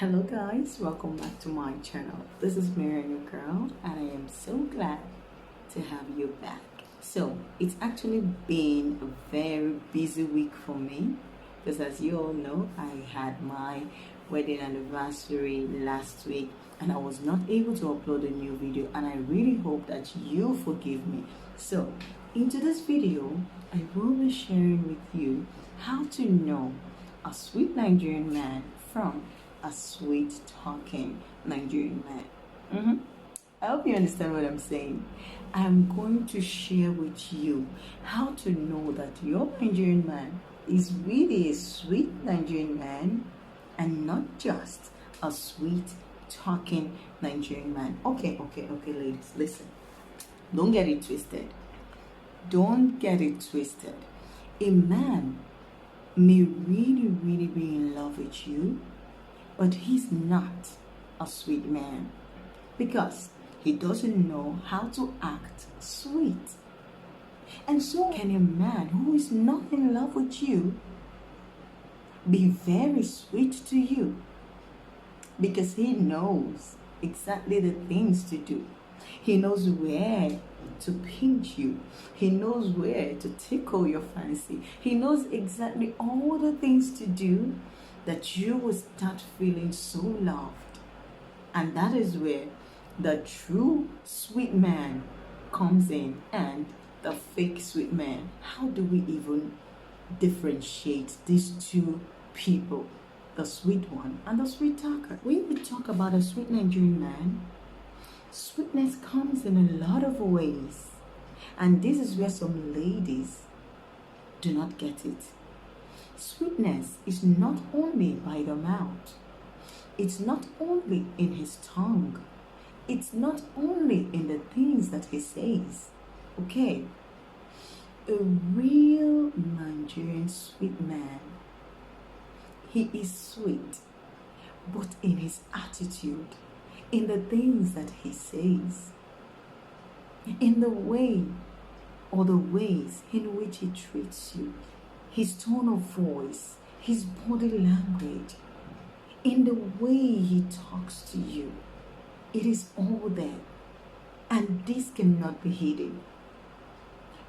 Hello guys, welcome back to my channel. This is Mary, your girl, and I am so glad to have you back. So it's actually been a very busy week for me because, as you all know, I had my wedding anniversary last week and I was not able to upload a new video, and I really hope that you forgive me. So into this video I will be sharing with you how to know a sweet Nigerian man from a sweet talking Nigerian man. I hope you understand what I'm saying. I'm going to share with you how to know that your Nigerian man is really a sweet Nigerian man and not just a sweet talking Nigerian man. Okay, ladies, listen. Don't get it twisted. Don't get it twisted. A man may really be in love with you, but he's not a sweet man because he doesn't know how to act sweet. And so can a man who is not in love with you be very sweet to you because he knows exactly the things to do. He knows where to pinch you. He knows where to tickle your fancy. He knows exactly all the things to do that you will start feeling so loved. And that is where the true sweet man comes in and the fake sweet man. How do we even differentiate these two people, the sweet one and the sweet talker? When we talk about a sweet Nigerian man, sweetness comes in a lot of ways, and this is where some ladies do not get it. Sweetness is not only by the mouth, it's not only in his tongue, it's not only in the things that he says. Okay, a real Nigerian sweet man, he is sweet, but in his attitude, in the things that he says, in the way or the ways in which he treats you, his tone of voice, his body language, in the way he talks to you. It is all there, and this cannot be hidden.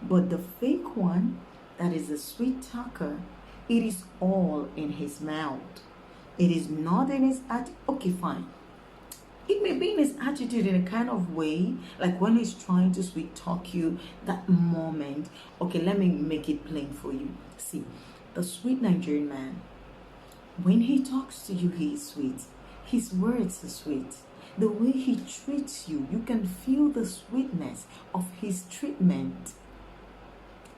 But the fake one, that is a sweet talker, it is all in his mouth. It is not in his attitude. Okay, fine. It may be in his attitude in a kind of way, like when he's trying to sweet talk you that moment. Okay, let me make it plain for you. See, the sweet Nigerian man, when he talks to you, he is sweet. His words are sweet. The way he treats you, you can feel the sweetness of his treatment.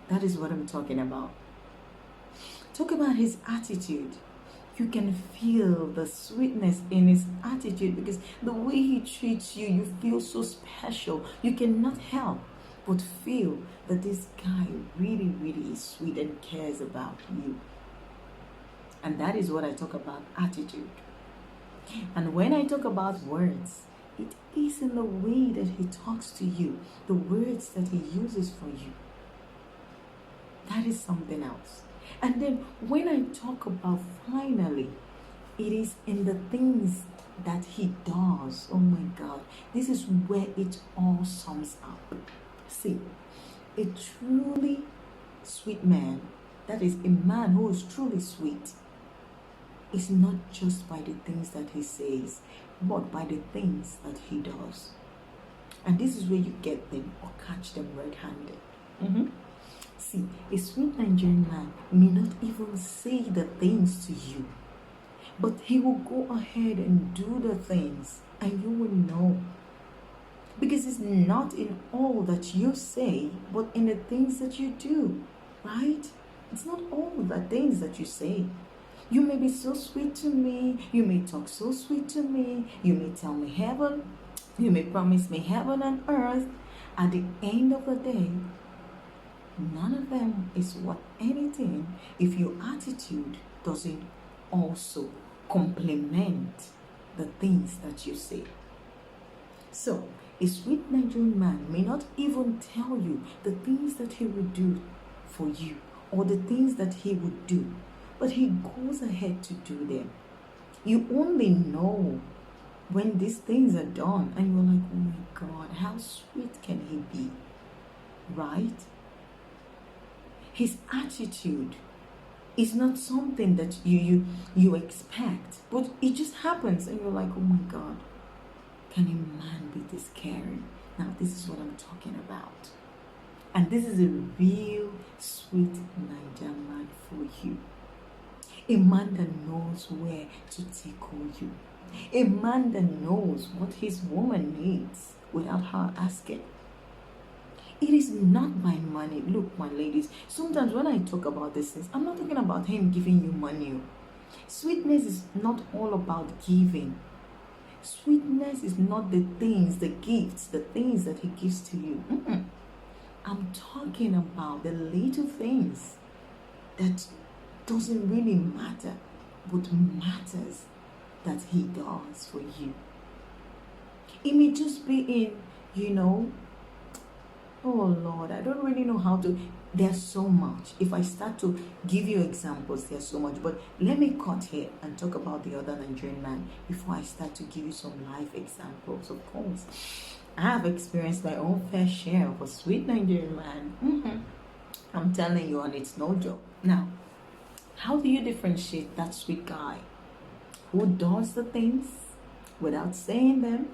That is what I'm talking about. Talk about his attitude. You can feel the sweetness in his attitude because the way he treats you, you feel so special. You cannot help but feel that this guy really is sweet and cares about you. And that is what I talk about, attitude. And when I talk about words, it is in the way that he talks to you, the words that he uses for you. That is something else. And then when I talk about finally, it is in the things that he does. Oh my God, this is where it all sums up. See, a truly sweet man, that is a man who is truly sweet, is not just by the things that he says, but by the things that he does. And this is where you get them or catch them red-handed. See, a sweet Nigerian man may not even say the things to you, but he will go ahead and do the things, and you will know. Because it's not in all that you say, but in the things that you do, right? It's not all the things that you say. You may be so sweet to me, you may talk so sweet to me, you may tell me heaven, you may promise me heaven and earth. At the end of the day, none of them is worth anything if your attitude doesn't also complement the things that you say. So, a sweet Nigerian man may not even tell you the things that he would do for you or the things that he would do, but he goes ahead to do them. You only know when these things are done and you're like, oh my God, how sweet can he be? Right? His attitude is not something that you expect, but it just happens and you're like, oh my God, can a man be this caring? Now this is what I'm talking about. And this is a real sweet Nigerian man for you. A man that knows where to tickle you. A man that knows what his woman needs without her asking. It is not by money. Look, my ladies, sometimes when I talk about these things, I'm not talking about him giving you money. Sweetness is not all about giving. Sweetness is not the things, the gifts, the things that he gives to you. I'm talking about the little things that doesn't really matter, but matters that he does for you. It may just be in, oh Lord, I don't really know how to. There's so much. If I start to give you examples, there's so much. But let me cut here and talk about the other Nigerian man before I start to give you some life examples. Of course, I have experienced my own fair share of a sweet Nigerian man. I'm telling you, and it's no joke. Now, how do you differentiate that sweet guy who does the things without saying them,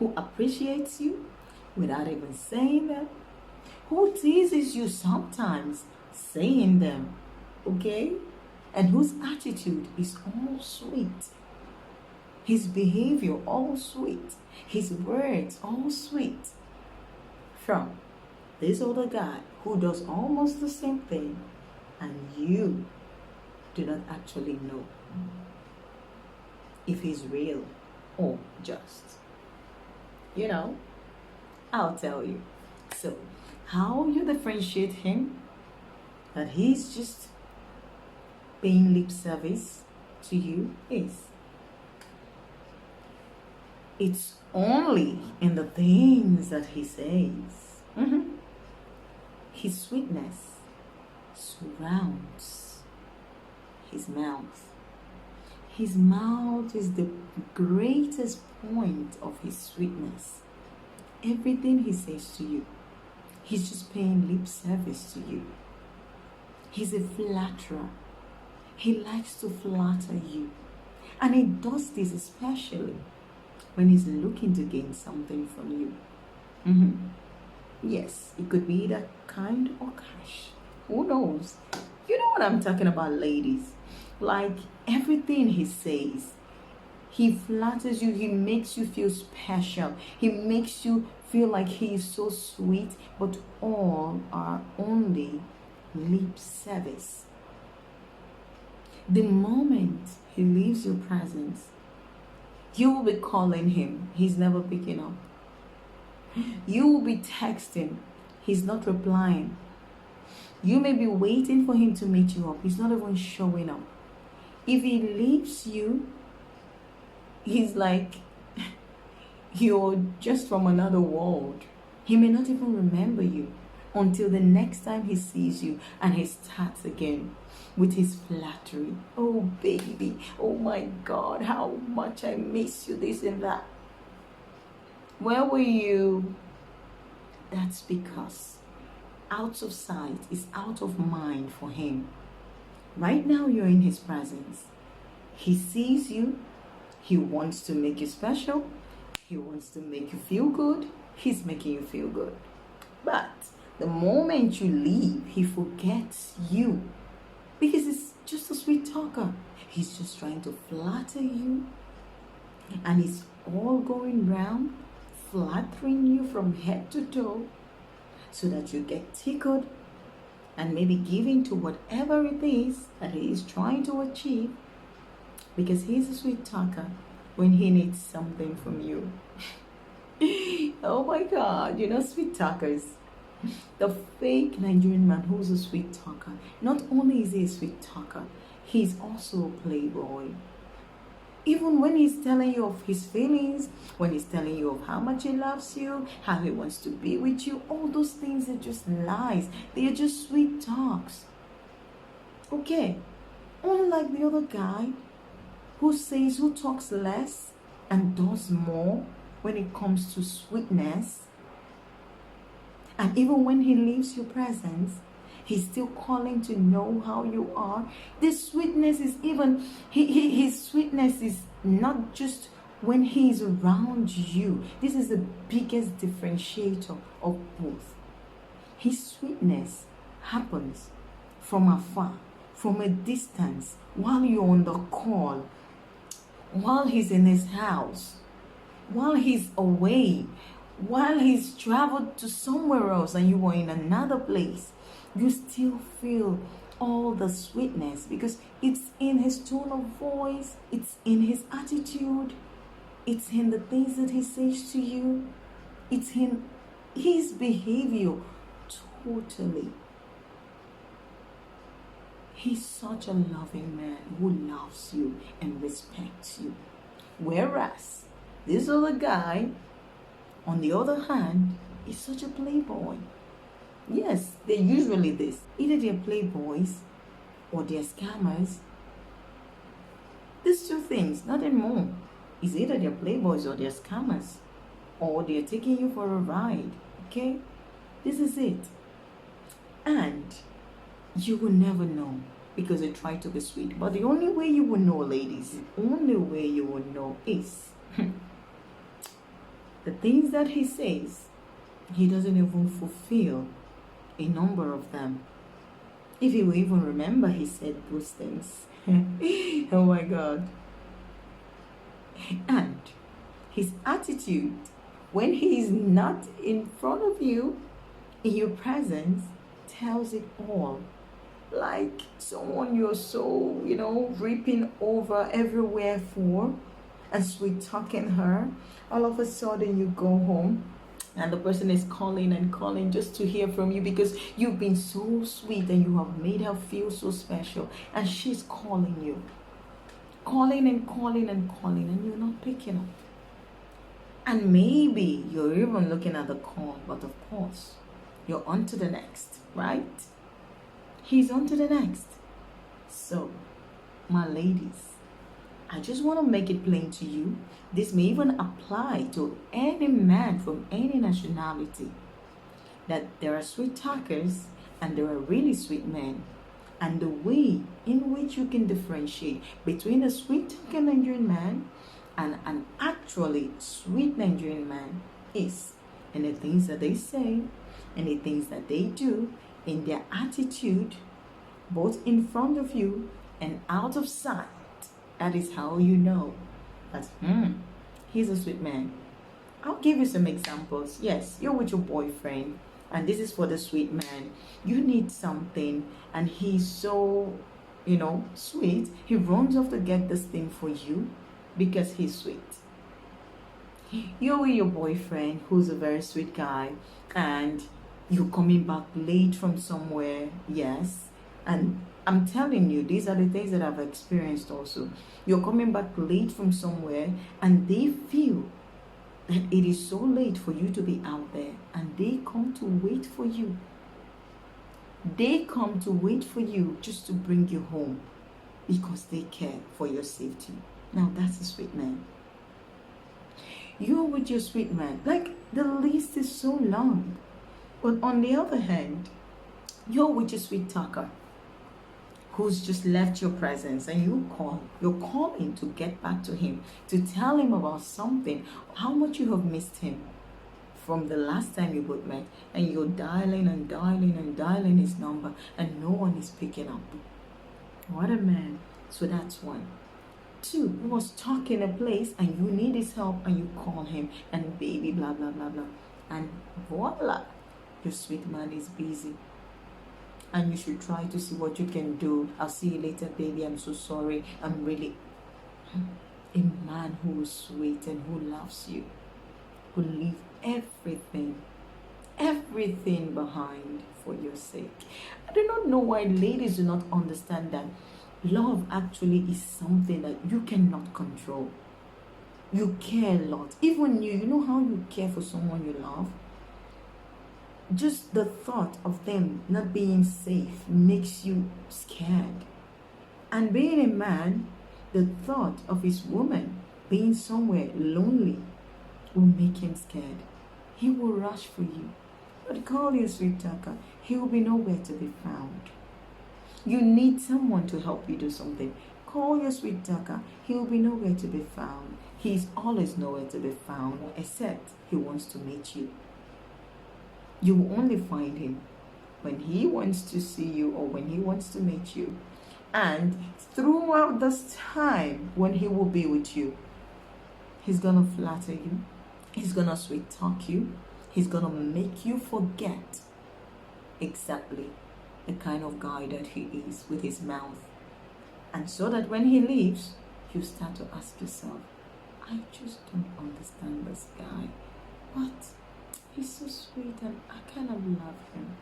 who appreciates you without even saying them, who teases you sometimes saying them, okay? And whose attitude is all sweet, his behavior all sweet, his words all sweet, from this other guy who does almost the same thing and you do not actually know if he's real or just, I'll tell you. So, how you differentiate him that he's just paying lip service to you is it's only in the things that he says. His sweetness surrounds his mouth. His mouth is the greatest point of his sweetness. Everything he says to you, he's just paying lip service to you. He's a flatterer. He likes to flatter you. And he does this especially when he's looking to gain something from you. Yes, it could be either kind or cash. Who knows? You know what I'm talking about, ladies. Like everything he says, he flatters you. He makes you feel special. He makes you feel like he is so sweet, but all are only lip service. The moment he leaves your presence, you will be calling him. He's never picking up. You will be texting. He's not replying. You may be waiting for him to meet you up. He's not even showing up. If he leaves you, he's like you're just from another world. He may not even remember you until the next time he sees you, and he starts again with his flattery. Oh baby, oh my God, how much I miss you, this and that. Where were you? That's because out of sight is out of mind for him. Right now you're in his presence. He sees you. He wants to make you special. He wants to make you feel good. He's making you feel good. But the moment you leave, he forgets you. Because he's just a sweet talker. He's just trying to flatter you. And it's all going round, flattering you from head to toe, so that you get tickled and maybe giving to whatever it is that he is trying to achieve, because he's a sweet talker when he needs something from you. Oh my God, sweet talkers. The fake Nigerian man who's a sweet talker, not only is he a sweet talker, he's also a playboy. Even when he's telling you of his feelings, when he's telling you of how much he loves you, how he wants to be with you, all those things are just lies. They are just sweet talks. Okay, unlike the other guy who talks less and does more when it comes to sweetness. And even when he leaves your presence, he's still calling to know how you are. This sweetness is even, his sweetness is not just when he's around you. This is the biggest differentiator of both. His sweetness happens from afar, from a distance, while you're on the call, while he's in his house, while he's away, while he's traveled to somewhere else and you are in another place. You still feel all the sweetness because it's in his tone of voice, it's in his attitude, it's in the things that he says to you, it's in his behavior totally. He's such a loving man who loves you and respects you. Whereas this other guy, on the other hand, is such a playboy. Yes, they're usually this. Either they're playboys or they're scammers. These two things, nothing more. It's either they're playboys or they're scammers. Or they're taking you for a ride. Okay? This is it. And you will never know because they try to be sweet. But the only way you will know, ladies, the only way you will know is the things that he says, he doesn't even fulfill a number of them. If he will even remember he said those things. Oh my God. And his attitude when he is not in front of you, in your presence, tells it all. Like someone you're so, reaping over everywhere for and sweet talking her. All of a sudden you go home and the person is calling and calling just to hear from you because you've been so sweet and you have made her feel so special, and she's calling you. Calling and calling and calling, and you're not picking up. And maybe you're even looking at the call, but of course, you're on to the next, right? He's on to the next. So, my ladies, I just want to make it plain to you. This may even apply to any man from any nationality. That there are sweet talkers and there are really sweet men. And the way in which you can differentiate between a sweet talking Nigerian man and an actually sweet Nigerian man is in the things that they say, in the things that they do, in their attitude, both in front of you and out of sight. That is how you know that he's a sweet man. I'll give you some examples. Yes, you're with your boyfriend and this is for the sweet man. You need something and he's so, sweet. He runs off to get this thing for you because he's sweet. You're with your boyfriend who's a very sweet guy and you're coming back late from somewhere. Yes. And I'm telling you, these are the things that I've experienced also. You're coming back late from somewhere and they feel that it is so late for you to be out there, and they come to wait for you. They come to wait for you just to bring you home because they care for your safety. Now that's a sweet man. You're with your sweet man. Like, the list is so long. But on the other hand, you're with your sweet talker who's just left your presence, and you're calling to get back to him, to tell him about something, how much you have missed him from the last time you both met, and you're dialing and dialing and dialing his number and no one is picking up. What a man. So that's one. Two, he was stuck in a place and you need his help and you call him and baby blah blah blah blah, and voila, your sweet man is busy. And you should try to see what you can do. I'll see you later, baby. I'm so sorry. I'm really a man who is sweet and who loves you, who leave everything behind for your sake. I do not know why ladies do not understand that love actually is something that you cannot control. You care a lot. Even you know how you care for someone you love? Just the thought of them not being safe makes you scared. And being a man, The thought of his woman being somewhere lonely will make him scared. He will rush for you. But call your sweet talker, he will be nowhere to be found. You need someone to help you do something. Call your sweet talker, he will be nowhere to be found. He is always nowhere to be found, except he wants to meet you. You will only find him when he wants to see you or when he wants to meet you. And throughout this time, when he will be with you, he's gonna flatter you, he's gonna sweet talk you, he's gonna make you forget exactly the kind of guy that he is with his mouth. And so that when he leaves, you start to ask yourself, I just don't understand this guy, but he's so sweet and I kind of love him.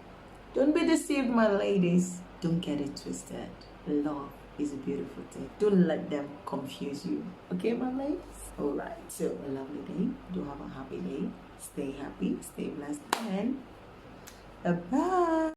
Don't be deceived, my ladies. Don't get it twisted. Love is a beautiful thing. Don't let them confuse you. Okay, my ladies? Alright, so a lovely day. Do have a happy day. Stay happy, stay blessed, and bye.